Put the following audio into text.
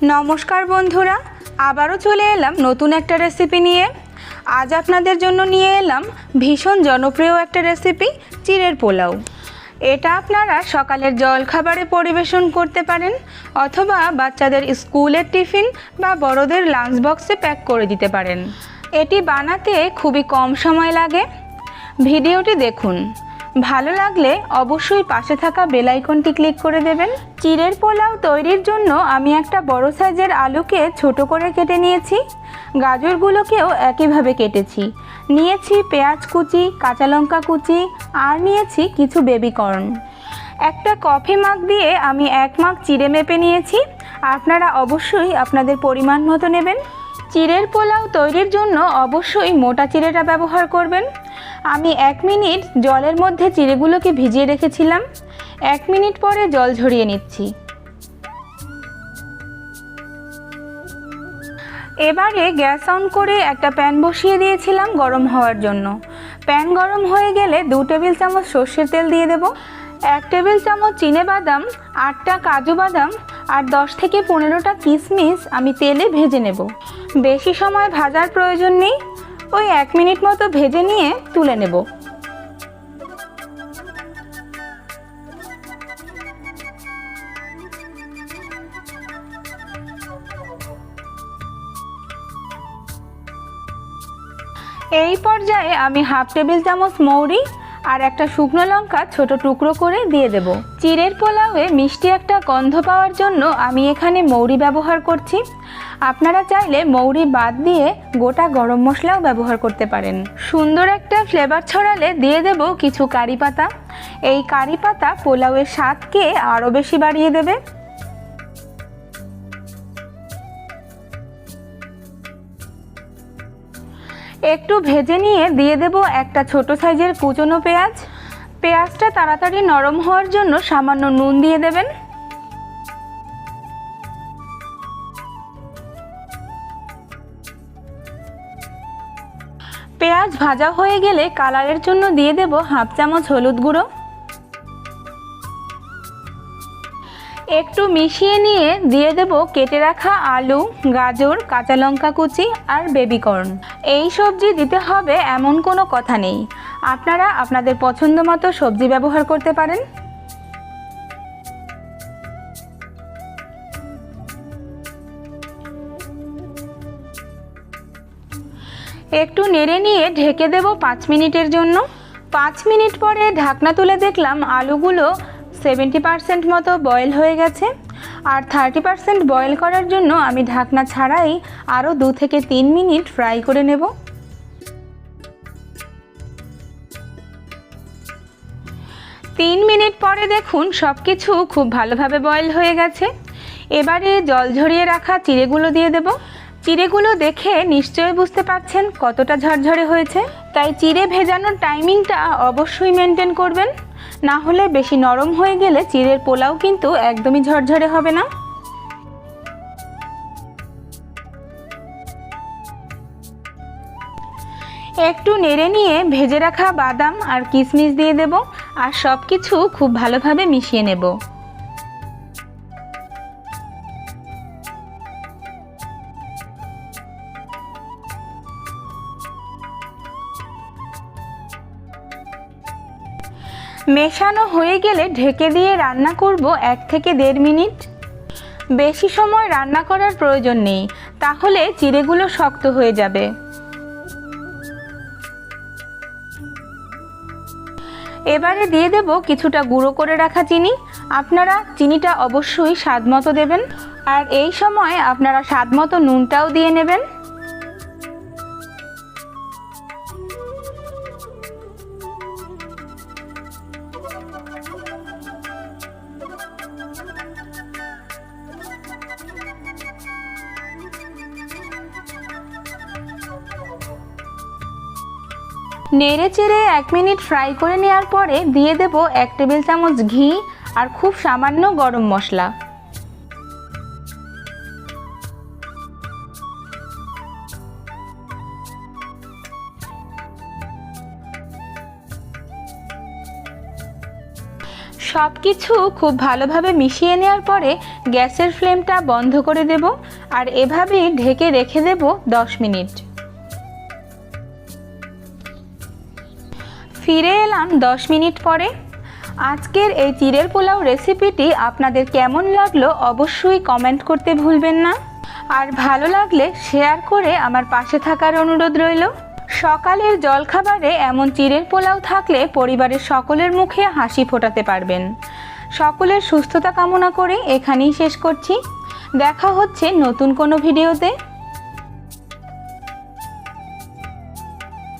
নমস্কার বন্ধুরা, আবারও চলে এলাম নতুন একটা রেসিপি নিয়ে। আজ আপনাদের জন্য নিয়ে এলাম ভীষণ জনপ্রিয় একটা রেসিপি, চিরের পোলাও। এটা আপনারা সকালের জলখাবারে পরিবেশন করতে পারেন অথবা বাচ্চাদের স্কুলের টিফিন বা বড়দের লাঞ্চ বক্সে প্যাক করে দিতে পারেন। এটি বানাতে খুবই কম সময় লাগে। ভিডিওটি দেখুন, ভালো লাগলে অবশ্যই পাশে থাকা বেল আইকনটি ক্লিক করে দেবেন। চিরের পোলাও তৈরির জন্য আমি একটা বড় সাইজের আলুকে ছোট করে কেটে নিয়েছি। গাজরগুলোকেও একইভাবে কেটেছি। নিয়েছি পেঁয়াজ কুচি, কাঁচা লঙ্কা কুচি আর নিয়েছি কিছু বেবি কর্ন। একটা কফি মাগ দিয়ে আমি 1 মাগ চিড়ে মেপে নিয়েছি। আপনারা অবশ্যই আপনাদের পরিমাণ মতো নেবেন। চিরের পোলাও তৈরির জন্য অবশ্যই মোটা চিড়েটা ব্যবহার করবেন। আমি 1 মিনিট জলের মধ্যে চিড়েগুলোকে ভিজিয়ে রেখেছিলাম। 1 মিনিট পরে জল ঝরিয়ে নিচ্ছি। এবারে গ্যাস অন করে একটা প্যান বসিয়ে দিয়েছিলাম গরম হওয়ার জন্য। প্যান গরম হয়ে গেলে 2 টেবিল চামচ সর্ষের তেল দিয়ে দেব। 1 টেবিল চামচ চিনে বাদাম, 8টা কাজু বাদাম আর 10 থেকে 15টা কিশমিশ আমি তেলে ভেজে নেব। বেশি সময় ভাজার প্রয়োজন নেই, ওই 1 মিনিট মতো ভেজে নিয়ে তুলে নেব। এই পর্যায়ে আমি 1/2 টেবিল চামচ মৌরি আর একটা শুকনো লঙ্কা ছোট টুকরো করে দিয়ে দেব। চিরের পোলাওয়ে মিষ্টি একটা গন্ধ পাওয়ার জন্য আমি এখানে মৌরি ব্যবহার করছি। আপনারা চাইলে মৌরি বাদ দিয়ে গোটা গরম মশলাও ব্যবহার করতে পারেন। সুন্দর একটা ফ্লেভার ছড়ালে দিয়ে দেব কিছু কারি পাতা। এই কারি পাতা পোলাওয়ের স্বাদকে আরও বেশি বাড়িয়ে দেবে। একটু ভেজে নিয়ে দিয়ে দেব একটা ছোট সাইজের কুচনো পেঁয়াজ। পেঁয়াজটা তাড়াতাড়ি নরম হওয়ার জন্য সামান্য নুন দিয়ে দেবেন। পেঁয়াজ ভাজা হয়ে গেলে কালারের জন্য দিয়ে দেব 1/2 চামচ হলুদ গুঁড়ো। একটু মিশিয়ে নিয়ে দিয়ে দেব কেটে রাখা আলু, গাজর, কাঁচা লঙ্কা কুচি আর বেবি কর্ন। এই সবজি দিতে হবে এমন কোনো কথা নেই, আপনারা আপনাদের পছন্দ মতো সবজি ব্যবহার করতে পারেন। একটু নেড়ে নিয়ে ঢেকে দেব 5 মিনিটের জন্য। 5 মিনিট পরে ঢাকনা তুলে দেখলাম আলুগুলো 70% মতো বয়েল হয়ে গেছে। আর 30% বয়েল করার জন্য আমি ঢাকনা ছাড়াই আরও 2 থেকে 3 মিনিট ফ্রাই করে নেব। তিন মিনিট পরে দেখুন সব কিছু খুব ভালোভাবে বয়েল হয়ে গেছে। এবারে জল ঝরিয়ে রাখা চিড়েগুলো দিয়ে দেব। চিড়েগুলো দেখে নিশ্চয়ই বুঝতে পারছেন কতটা ঝরঝরে হয়েছে। তাই চিড়ে ভেজানোর টাইমিংটা অবশ্যই মেনটেন করবেন, না হলে বেশি নরম হয়ে গেলে চিরের পোলাও কিন্তু একদমই ঝরঝরে হবে না। একটু নেড়ে নিয়ে ভেজে রাখা বাদাম আর কিশমিশ দিয়ে দেব আর সব কিছু খুব ভালোভাবে মিশিয়ে নেব। মেশানো হয়ে গেলে ঢেকে দিয়ে রান্না করব 1 থেকে 1.5 মিনিট। বেশি সময় রান্না করার প্রয়োজন নেই, তাহলে চিড়েগুলো শক্ত হয়ে যাবে। এবারে দিয়ে দেব কিছুটা গুঁড়ো করে রাখা চিনি। আপনারা চিনিটা অবশ্যই স্বাদ মতো দেবেন, আর এই সময় আপনারা স্বাদ মতো নুনটাও দিয়ে নেবেন। নেড়ে চেড়ে 1 মিনিট ফ্রাই করে নেওয়ার পরে দিয়ে দেব 1 টেবিল চামচ ঘি আর খুব সামান্য গরম মশলা। সব কিছু খুব ভালোভাবে মিশিয়ে নেওয়ার পরে গ্যাসের ফ্লেমটা বন্ধ করে দেব আর এভাবেই ঢেকে রেখে দেব 10 মিনিট। ফিরে এলাম 10 মিনিট পরে। আজকের এই চিরের পোলাও রেসিপিটি আপনাদের কেমন লাগলো অবশ্যই কমেন্ট করতে ভুলবেন না, আর ভালো লাগলে শেয়ার করে আমার পাশে থাকার অনুরোধ রইল। সকালের জলখাবারে এমন চিরের পোলাও থাকলে পরিবারের সকলের মুখে হাসি ফোটাতে পারবেন। সকলের সুস্থতা কামনা করে এখানেই শেষ করছি। দেখা হচ্ছে নতুন কোনো ভিডিওতে।